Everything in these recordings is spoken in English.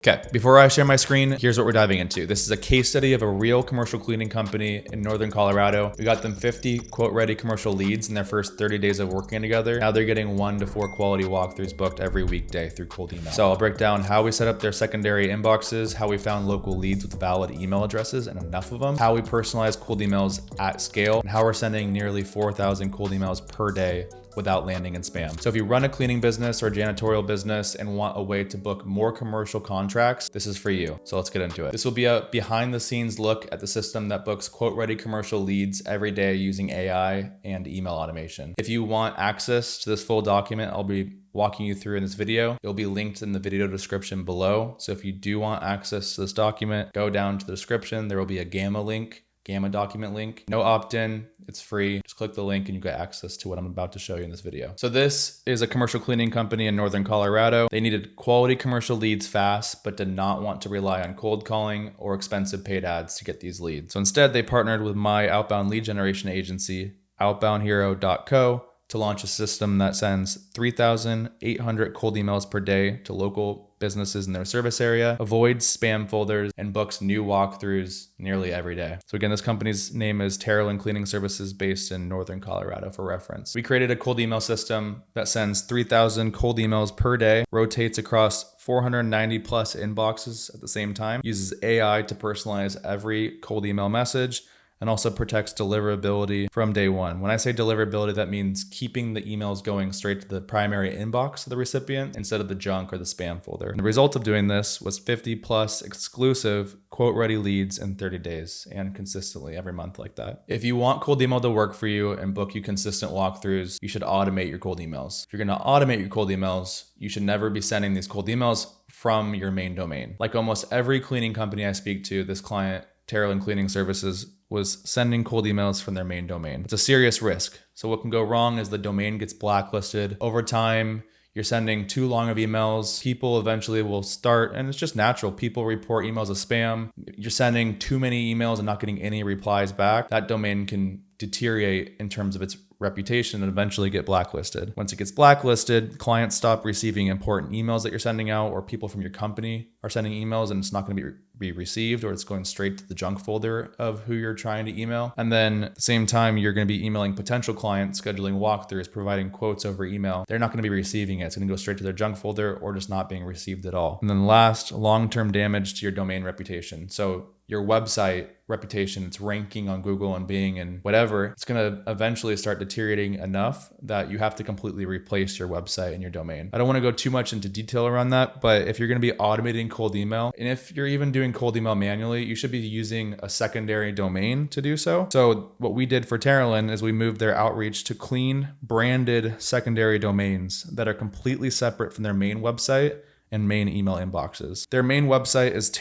Okay, before I share my screen, here's what we're diving into. This is a case study of a real commercial cleaning company in Northern Colorado. We got them 50 quote-ready commercial leads in their first 30 days of working together. Now they're getting 1 to 4 quality walkthroughs booked every weekday through cold email. So I'll break down how we set up their secondary inboxes, how we found local leads with valid email addresses and enough of them, how we personalize cold emails at scale, and how we're sending nearly 4,000 cold emails per day without landing in spam. So if you run a cleaning business or a janitorial business and want a way to book more commercial contracts, this is for you. So let's get into it. This will be a behind the scenes look at the system that books quote ready commercial leads every day using AI and email automation. If you want access to this full document, I'll be walking you through in this video. It'll be linked in the video description below. So if you do want access to this document, go down to the description. There will be a Gamma document link. No opt-in, it's free. Just click the link and you get access to what I'm about to show you in this video. So this is a commercial cleaning company in Northern Colorado. They needed quality commercial leads fast, but did not want to rely on cold calling or expensive paid ads to get these leads. So instead they partnered with my outbound lead generation agency, outboundhero.co, to launch a system that sends 3,800 cold emails per day to local businesses in their service area, avoids spam folders, and books new walkthroughs nearly every day. So again, this company's name is Terrell Cleaning Services based in Northern Colorado for reference. We created a cold email system that sends 3,000 cold emails per day, rotates across 490 plus inboxes at the same time, uses AI to personalize every cold email message, and also protects deliverability from day one. When I say deliverability, that means keeping the emails going straight to the primary inbox of the recipient instead of the junk or the spam folder. And the result of doing this was 50 plus exclusive quote ready leads in 30 days and consistently every month like that. If you want cold email to work for you and book you consistent walkthroughs, you should automate your cold emails. If you're gonna automate your cold emails, you should never be sending these cold emails from your main domain. Like almost every cleaning company I speak to, this client, Terrell Cleaning Services, was sending cold emails from their main domain. It's a serious risk. So what can go wrong is the domain gets blacklisted. Over time, you're sending too long of emails. People eventually will start, and it's just natural. People report emails as spam. You're sending too many emails and not getting any replies back. That domain can deteriorate in terms of its reputation and eventually get blacklisted. Once it gets blacklisted, clients stop receiving important emails that you're sending out, or people from your company are sending emails and it's not going to be received, or it's going straight to the junk folder of who you're trying to email. And then at the same time, you're going to be emailing potential clients, scheduling walkthroughs, providing quotes over email. They're not going to be receiving it. It's going to go straight to their junk folder or just not being received at all. And then last, long-term damage to your domain reputation. So your website reputation, it's ranking on Google and Bing and whatever, it's going to eventually start deteriorating enough that you have to completely replace your website and your domain. I don't want to go too much into detail around that, but if you're going to be automating cold email, and if you're even doing cold email manually, you should be using a secondary domain to do so. So what we did for Terralyn is we moved their outreach to clean, branded secondary domains that are completely separate from their main website and main email inboxes. Their main website is it's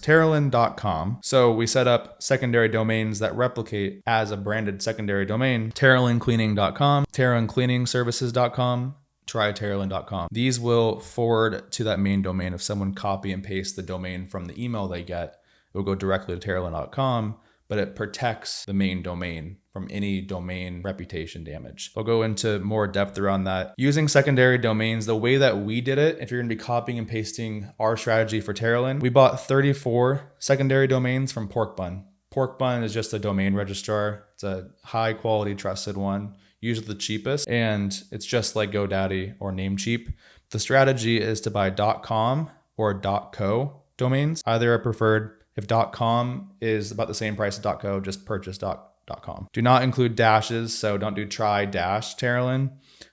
Terralyn.com. So we set up secondary domains that replicate as a branded secondary domain: TerralynCleaning.com, TerralynCleaningservices.com, TryTerralyn.com. These will forward to that main domain. If someone copy and paste the domain from the email they get, it will go directly to Terralyn.com, but it protects the main domain from any domain reputation damage. I'll go into more depth around that. Using secondary domains, the way that we did it, if you're gonna be copying and pasting our strategy for Terralyn, we bought 34 secondary domains from Pork Bun. Pork Bun is just a domain registrar. It's a high quality, trusted one, usually the cheapest, and it's just like GoDaddy or Namecheap. The strategy is to buy .com or .co domains. Either are preferred. If .com is about the same price as .co, just purchase .com. Do not include dashes, so don't do try-Terralyn,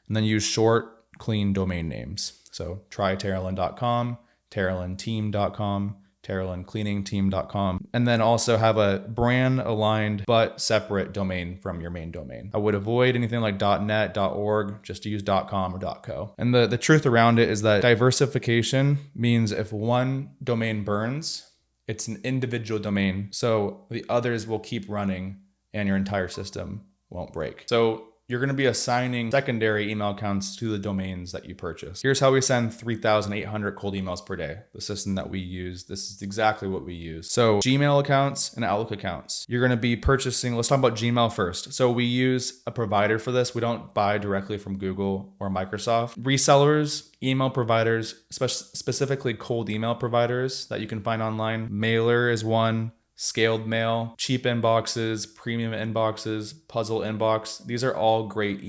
and then use short, clean domain names. So tryterralyn.com, terralynteam.com, terralynCleaningTeam.com, and then also have a brand aligned but separate domain from your main domain. I would avoid anything like .net, .org, just to use .com or .co. And the truth around it is that diversification means if one domain burns, it's an individual domain, so the others will keep running and your entire system won't break. So you're going to be assigning secondary email accounts to the domains that you purchase. Here's how we send 3,800 cold emails per day. The system that we use, this is exactly what we use. So Gmail accounts and Outlook accounts. You're going to be purchasing, let's talk about Gmail first. So we use a provider for this. We don't buy directly from Google or Microsoft. Resellers, email providers, specifically cold email providers that you can find online. Mailer is one. Scaled Mail, Cheap Inboxes, Premium Inboxes, Puzzle Inbox. These are all great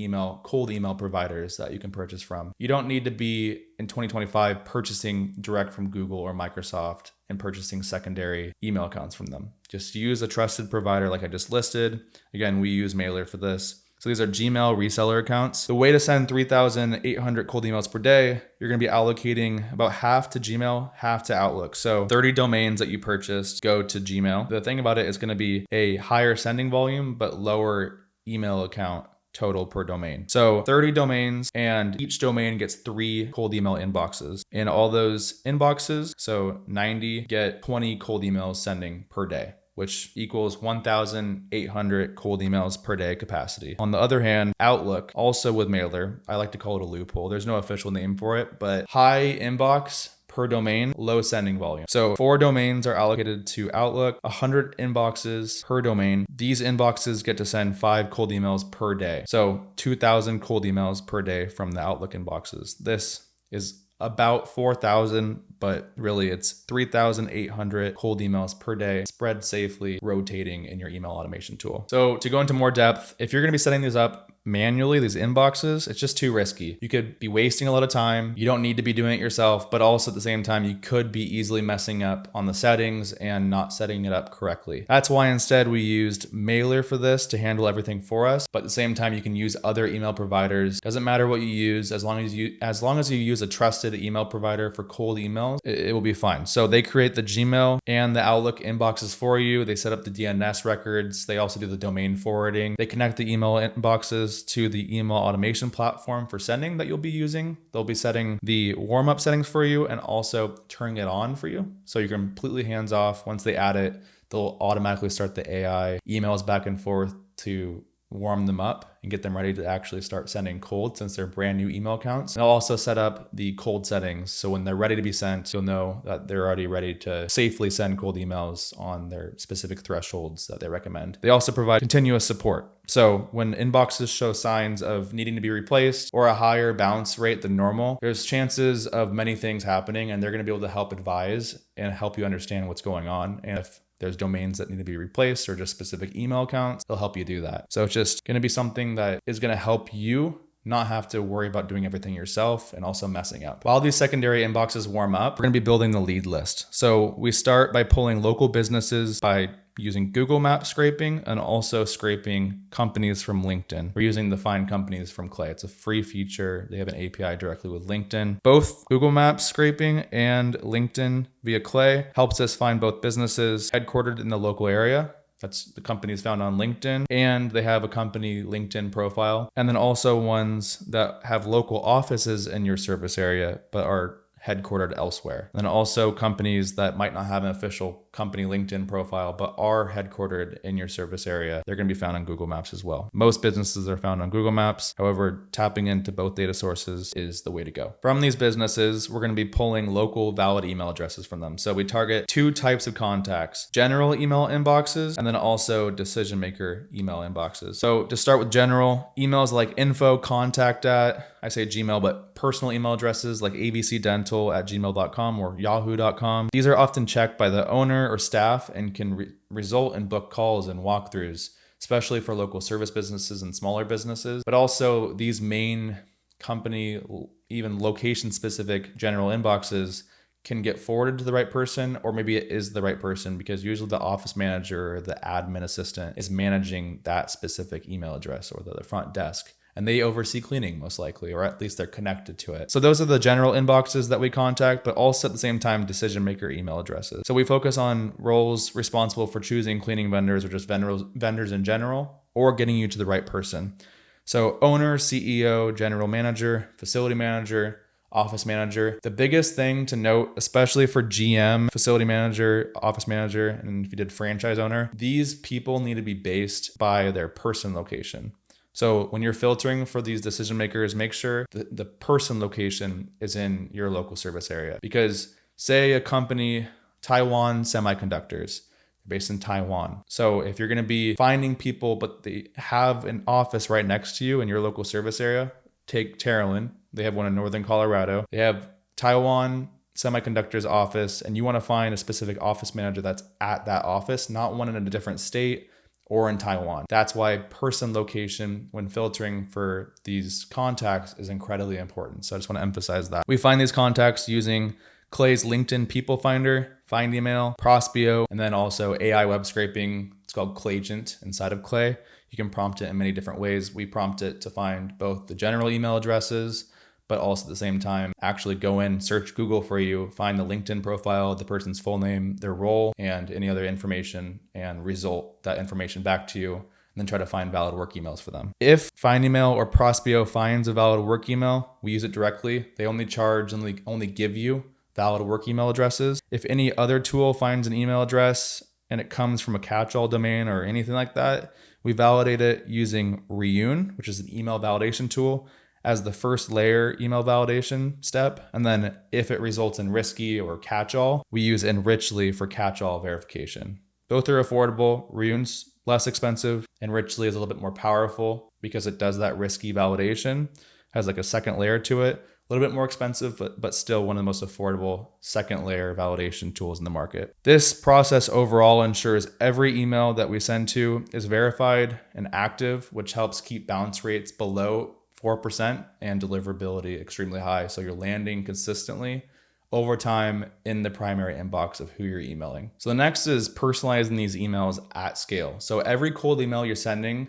cold email providers that you can purchase from. You don't need to be in 2025 purchasing direct from Google or Microsoft and purchasing secondary email accounts from them. Just use a trusted provider like I just listed. Again, we use Mailer for this. So these are Gmail reseller accounts. The way to send 3,800 cold emails per day, you're going to be allocating about half to Gmail, half to Outlook. So 30 domains that you purchased go to Gmail. The thing about it is going to be a higher sending volume, but lower email account total per domain. So 30 domains, and each domain gets 3 cold email inboxes. In all those inboxes, so 90 get 20 cold emails sending per day, which equals 1,800 cold emails per day capacity. On the other hand, Outlook, also with Mailer, I like to call it a loophole. There's no official name for it, but high inbox per domain, low sending volume. So 4 domains are allocated to Outlook, 100 inboxes per domain. These inboxes get to send 5 cold emails per day. So 2,000 cold emails per day from the Outlook inboxes. This is about 4,000, but really it's 3,800 cold emails per day, spread safely, rotating in your email automation tool. So to go into more depth, if you're going to be setting these up manually, these inboxes, it's just too risky. You could be wasting a lot of time. You don't need to be doing it yourself, but also at the same time, you could be easily messing up on the settings and not setting it up correctly. That's why instead we used Mailer for this to handle everything for us. But at the same time, you can use other email providers. Doesn't matter what you use, as long as you use a trusted email provider for cold emails, it will be fine. So they create the Gmail and the Outlook inboxes for you. They set up the DNS records. They also do the domain forwarding. They connect the email inboxes to the email automation platform for sending that you'll be using. They'll be setting the warm-up settings for you and also turning it on for you. So you're completely hands-off. Once they add it, they'll automatically start the AI emails back and forth to warm them up and get them ready to actually start sending cold, since they're brand new email accounts. And I'll also set up the cold settings. So when they're ready to be sent, you'll know that they're already ready to safely send cold emails on their specific thresholds that they recommend. They also provide continuous support. So when inboxes show signs of needing to be replaced or a higher bounce rate than normal, there's chances of many things happening, and they're going to be able to help advise and help you understand what's going on. And if there's domains that need to be replaced or just specific email accounts, they'll help you do that. So it's just going to be something that is going to help you not have to worry about doing everything yourself and also messing up. While these secondary inboxes warm up, we're going to be building the lead list. So we start by pulling local businesses by using Google Maps scraping and also scraping companies from LinkedIn. We're using the Find Companies from Clay. It's a free feature. They have an API directly with LinkedIn. Both Google Maps scraping and LinkedIn via Clay helps us find both businesses headquartered in the local area. That's the companies found on LinkedIn, and they have a company LinkedIn profile. And then also ones that have local offices in your service area, but are headquartered elsewhere. And then also companies that might not have an official company LinkedIn profile, but are headquartered in your service area. They're going to be found on Google Maps as well. Most businesses are found on Google Maps. However, tapping into both data sources is the way to go. From these businesses, we're going to be pulling local valid email addresses from them. So we target 2 types of contacts: general email inboxes, and then also decision maker email inboxes. So to start with general, emails like info, contact at, I say Gmail, but personal email addresses like abcdental@gmail.com or yahoo.com. These are often checked by the owner or staff and can result in book calls and walkthroughs, especially for local service businesses and smaller businesses. But also these main company, even location specific general inboxes can get forwarded to the right person, or maybe it is the right person because usually the office manager or the admin assistant is managing that specific email address, or the front desk. And they oversee cleaning most likely, or at least they're connected to it. So those are the general inboxes that we contact, but also at the same time, decision maker email addresses. So we focus on roles responsible for choosing cleaning vendors or just vendors in general, or getting you to the right person. So owner, CEO, general manager, facility manager, office manager. The biggest thing to note, especially for GM, facility manager, office manager, and if you did franchise owner, these people need to be based by their person location. So when you're filtering for these decision makers, make sure the person location is in your local service area. Because say a company, Taiwan Semiconductors, based in Taiwan. So if you're going to be finding people, but they have an office right next to you in your local service area, take Terrelin. They have one in Northern Colorado. They have Taiwan Semiconductors office, and you want to find a specific office manager that's at that office, not one in a different state or in Taiwan. That's why person location when filtering for these contacts is incredibly important. So I just want to emphasize that. We find these contacts using Clay's LinkedIn People Finder, Find Email, Prospeo, and then also AI web scraping. It's called Claygent inside of Clay. You can prompt it in many different ways. We prompt it to find both the general email addresses, but also at the same time, actually go in, search Google for you, find the LinkedIn profile, the person's full name, their role, and any other information, and result that information back to you, and then try to find valid work emails for them. If Find Email or Prospeo finds a valid work email, we use it directly. They only charge and only give you valid work email addresses. If any other tool finds an email address and it comes from a catch-all domain or anything like that, we validate it using Reune, which is an email validation tool, as the first layer email validation step. And then if it results in risky or catch-all, we use Enrichly for catch-all verification. Both are affordable. Reune's less expensive. Enrichly is a little bit more powerful because it does that risky validation, has like a second layer to it. A little bit more expensive, but still one of the most affordable second layer validation tools in the market. This process overall ensures every email that we send to is verified and active, which helps keep bounce rates below 4% and deliverability extremely high. So you're landing consistently over time in the primary inbox of who you're emailing. So the next is personalizing these emails at scale. So every cold email you're sending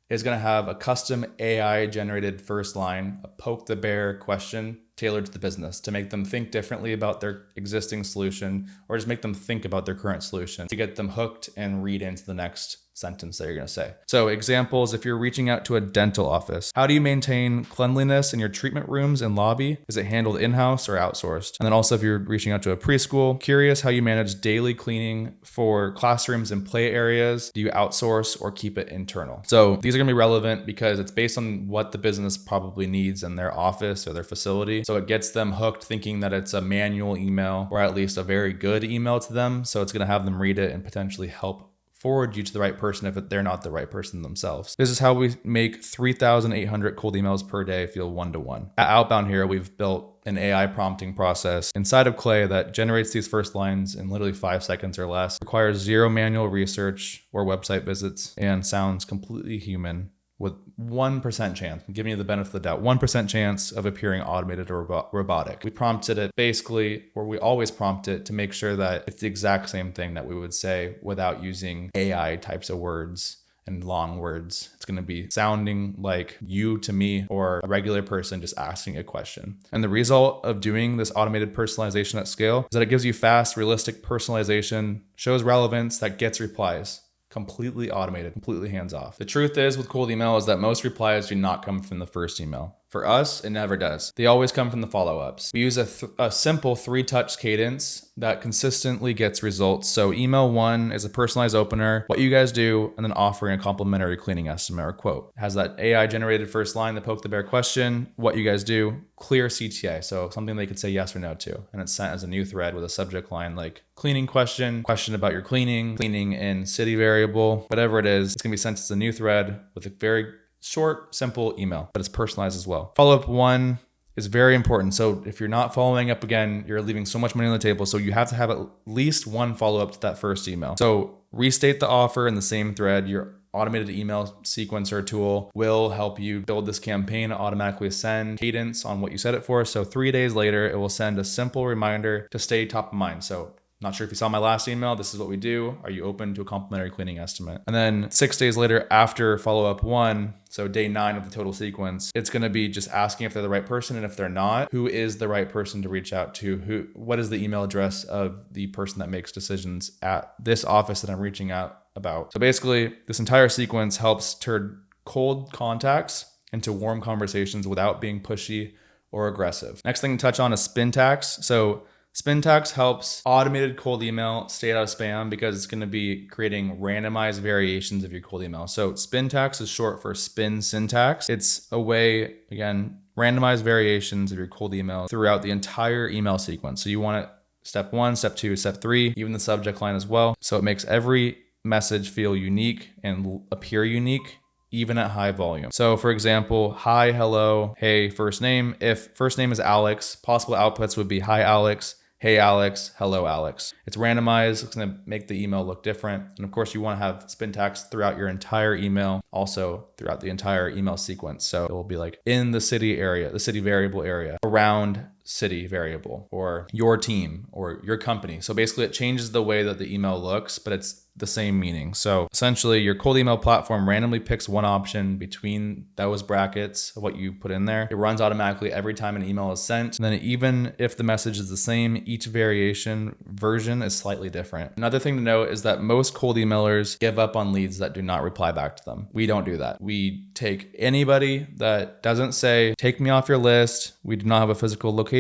is going to have a custom AI generated first line, a poke the bear question tailored to the business to make them think differently about their existing solution, or just make them think about their current solution to get them hooked and read into the next sentence that you're going to say. So examples, if you're reaching out to a dental office, how do you maintain cleanliness in your treatment rooms and lobby? Is it handled in-house or outsourced? And then also if you're reaching out to a preschool, curious how you manage daily cleaning for classrooms and play areas. Do you outsource or keep it internal? So these are going to be relevant because it's based on what the business probably needs in their office or their facility. So it gets them hooked thinking that it's a manual email or at least a very good email to them. So it's going to have them read it and potentially help forward you to the right person if they're not the right person themselves. This is how we make 3,800 cold emails per day feel one-to-one. At Outbound here, we've built an AI prompting process inside of Clay that generates these first lines in literally 5 seconds or less, requires zero manual research or website visits, and sounds completely human with 1% chance, I'm giving you the benefit of the doubt, 1% chance of appearing automated or robotic. We prompted it basically, or we always prompt it to make sure that it's the exact same thing that we would say without using AI types of words and long words. It's going to be sounding like you to me or a regular person just asking a question. And the result of doing this automated personalization at scale is that it gives you fast, realistic personalization, shows relevance, that gets replies. Completely automated, completely hands off. The truth is with cold email is that most replies do not come from the first email. For us, it never does. They always come from the follow-ups. We use a simple 3-touch cadence that consistently gets results. So email 1 is a personalized opener, what you guys do, and then offering a complimentary cleaning estimate or quote. It has that AI generated first line, the poke the bear question, what you guys do, clear CTA. So something they could say yes or no to. And it's sent as a new thread with a subject line like cleaning question about your cleaning in city variable, whatever it is. It's gonna be sent as a new thread with a very short, simple email, but it's personalized as well. Follow-up 1 is very important. So if you're not following up again, you're leaving so much money on the table. So you have to have at least one follow-up to that first email. So restate the offer in the same thread. Your automated email sequencer tool will help you build this campaign, automatically send cadence on what you set it for. So 3 days later, it will send a simple reminder to stay top of mind. So not sure if you saw my last email, this is what we do. Are you open to a complimentary cleaning estimate? And then 6 days later after follow-up 1, so day 9 of the total sequence, it's gonna be just asking if they're the right person, and if they're not, who is the right person to reach out to? What is the email address of the person that makes decisions at this office that I'm reaching out about? So basically, this entire sequence helps turn cold contacts into warm conversations without being pushy or aggressive. Next thing to touch on is Spintax. So Spintax helps automated cold email stay out of spam because it's going to be creating randomized variations of your cold email. So Spintax is short for spin syntax. It's a way, again, randomized variations of your cold email throughout the entire email sequence. So you want it step 1, step 2, step 3, even the subject line as well. So it makes every message feel unique and appear unique even at high volume. So for example, hi, hello, hey, first name. If first name is Alex, possible outputs would be hi, Alex, hey, Alex, hello, Alex. It's randomized. It's gonna make the email look different. And of course you wanna have Spintax throughout your entire email, also throughout the entire email sequence. So it will be like in the city area, the city variable area, around city variable, or your team or your company. So basically it changes the way that the email looks, but it's the same meaning. So essentially your cold email platform randomly picks one option between those brackets of what you put in there. It runs automatically every time an email is sent. And then even if the message is the same, each variation version is slightly different. Another thing to note is that most cold emailers give up on leads that do not reply back to them. We don't do that. We take anybody that doesn't say, take me off your list. We do not have a physical location.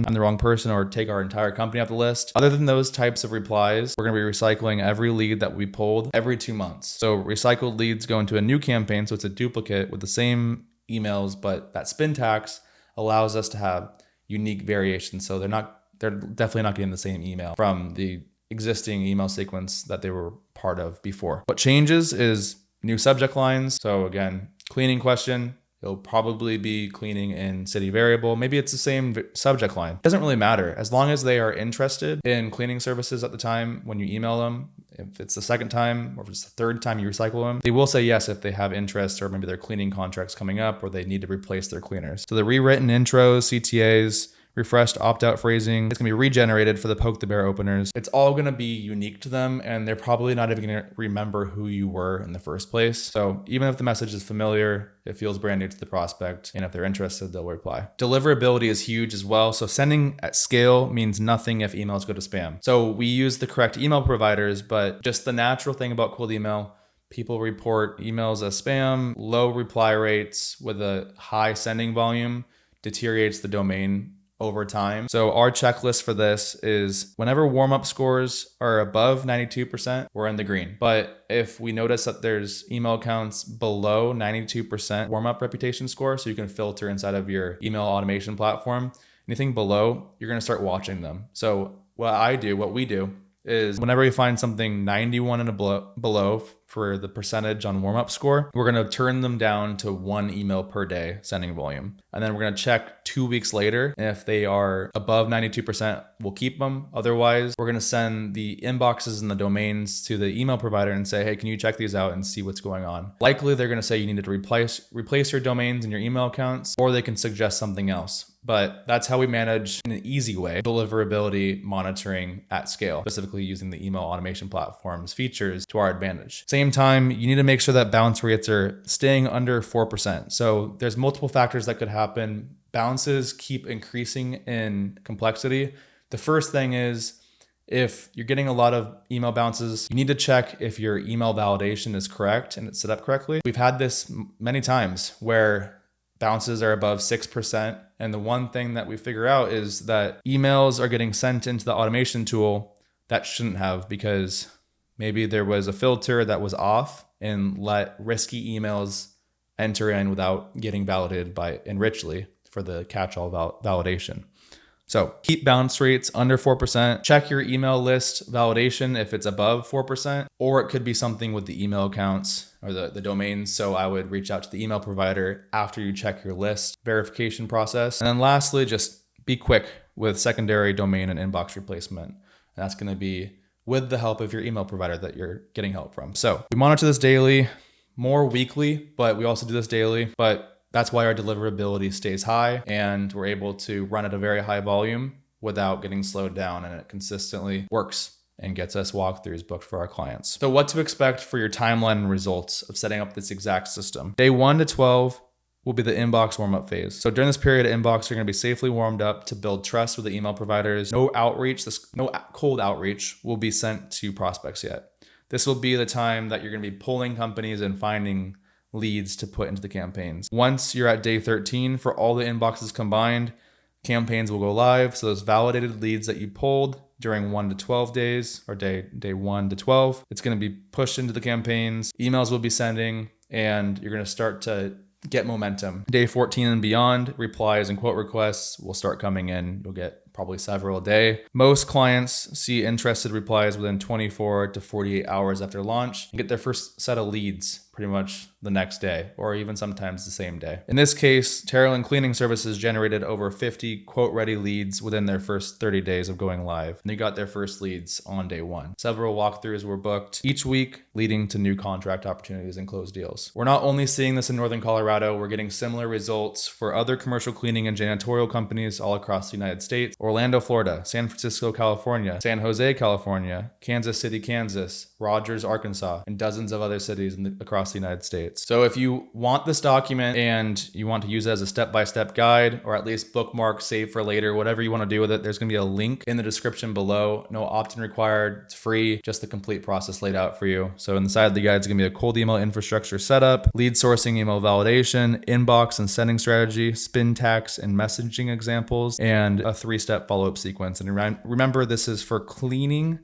I'm the wrong person, or take our entire company off the list. Other than those types of replies, we're going to be recycling every lead that we pulled every 2 months. So recycled leads go into a new campaign. So it's a duplicate with the same emails, but that Spintax allows us to have unique variations. So they're definitely not getting the same email from the existing email sequence that they were part of before. What changes is new subject lines. So again, cleaning question, it'll probably be cleaning in city variable. Maybe it's the same subject line. It doesn't really matter. As long as they are interested in cleaning services at the time when you email them, if it's the second time or if it's the third time you recycle them, they will say yes if they have interest, or maybe their cleaning contract's coming up or they need to replace their cleaners. So the rewritten intros, CTAs, refreshed opt-out phrasing, it's gonna be regenerated for the poke the bear openers. It's all gonna be unique to them, and they're probably not even gonna remember who you were in the first place. So even if the message is familiar, it feels brand new to the prospect, and if they're interested, they'll reply. Deliverability is huge as well. So sending at scale means nothing if emails go to spam. So we use the correct email providers, but just the natural thing about cold email, people report emails as spam. Low reply rates with a high sending volume deteriorates the domain over time. So our checklist for this is whenever warm-up scores are above 92%, we're in the green. But if we notice that there's email accounts below 92% warm-up reputation score, so you can filter inside of your email automation platform, anything below, you're gonna start watching them. So what we do is whenever we find something 91 and below for the percentage on warm-up score, we're gonna turn them down to 1 email per day sending volume. And then we're gonna check 2 weeks later. And if they are above 92%, we'll keep them. Otherwise, we're gonna send the inboxes and the domains to the email provider and say, hey, can you check these out and see what's going on? Likely, they're gonna say you need to replace your domains and your email accounts, or they can suggest something else. But that's how we manage in an easy way deliverability monitoring at scale, specifically using the email automation platform's features to our advantage. Same time, you need to make sure that bounce rates are staying under 4%. So there's multiple factors that could happen. Bounces keep increasing in complexity. The first thing is, if you're getting a lot of email bounces, you need to check if your email validation is correct and it's set up correctly. We've had this many times where bounces are above 6%. And the one thing that we figure out is that emails are getting sent into the automation tool that shouldn't have, because maybe there was a filter that was off and let risky emails enter in without getting validated by Enrichly for the catch-all validation. So keep bounce rates under 4%. Check your email list validation if it's above 4%, or it could be something with the email accounts or the domains. So I would reach out to the email provider after you check your list verification process. And then lastly, just be quick with secondary domain and inbox replacement. And that's going to be with the help of your email provider that you're getting help from. So we monitor this daily, more weekly, but we also do this daily. But that's why our deliverability stays high, and we're able to run at a very high volume without getting slowed down, and it consistently works and gets us walkthroughs booked for our clients. So what to expect for your timeline and results of setting up this exact system. Day 1 to 12 will be the inbox warm-up phase. So during this period, inbox are going to be safely warmed up to build trust with the email providers. No cold outreach will be sent to prospects yet. This will be the time that you're going to be pulling companies and finding leads to put into the campaigns. Once you're at day 13, for all the inboxes combined, campaigns will go live. So those validated leads that you pulled during 1 to 12 days, or day 1 to 12, it's going to be pushed into the campaigns. Emails will be sending, and you're going to start to get momentum. Day 14 and beyond, replies and quote requests will start coming in. You'll get probably several a day. Most clients see interested replies within 24 to 48 hours after launch and get their first set of leads pretty much the next day, or even sometimes the same day. In this case, Terrell Cleaning Services generated over 50 quote-ready leads within their first 30 days of going live, and they got their first leads on day 1. Several walkthroughs were booked each week, leading to new contract opportunities and closed deals. We're not only seeing this in Northern Colorado, we're getting similar results for other commercial cleaning and janitorial companies all across the United States. Orlando, Florida, San Francisco, California, San Jose, California, Kansas City, Kansas, Rogers, Arkansas, and dozens of other cities across the United States. So if you want this document and you want to use it as a step-by-step guide, or at least bookmark, save for later, whatever you want to do with it, there's going to be a link in the description below. No opt-in required. It's free. Just the complete process laid out for you. So inside the guide is going to be a cold email infrastructure setup, lead sourcing, email validation, inbox and sending strategy, Spintax and messaging examples, and a 3-step follow-up sequence. And remember, this is for cleaning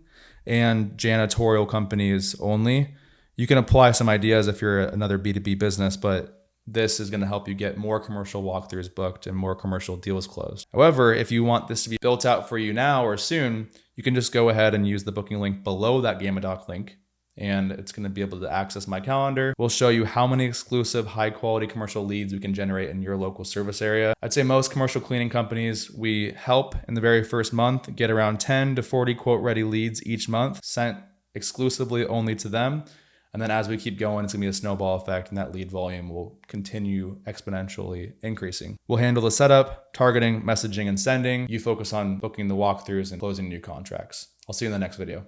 and janitorial companies only. You can apply some ideas if you're another B2B business, but this is going to help you get more commercial walkthroughs booked and more commercial deals closed. However, if you want this to be built out for you now or soon, you can just go ahead and use the booking link below that GammaDoc link, and it's going to be able to access my calendar. We'll show you how many exclusive high quality commercial leads we can generate in your local service area. I'd say most commercial cleaning companies, we help in the very first month get around 10 to 40 quote ready leads each month sent exclusively only to them. And then as we keep going, it's gonna be a snowball effect, and that lead volume will continue exponentially increasing. We'll handle the setup, targeting, messaging, and sending. You focus on booking the walkthroughs and closing new contracts. I'll see you in the next video.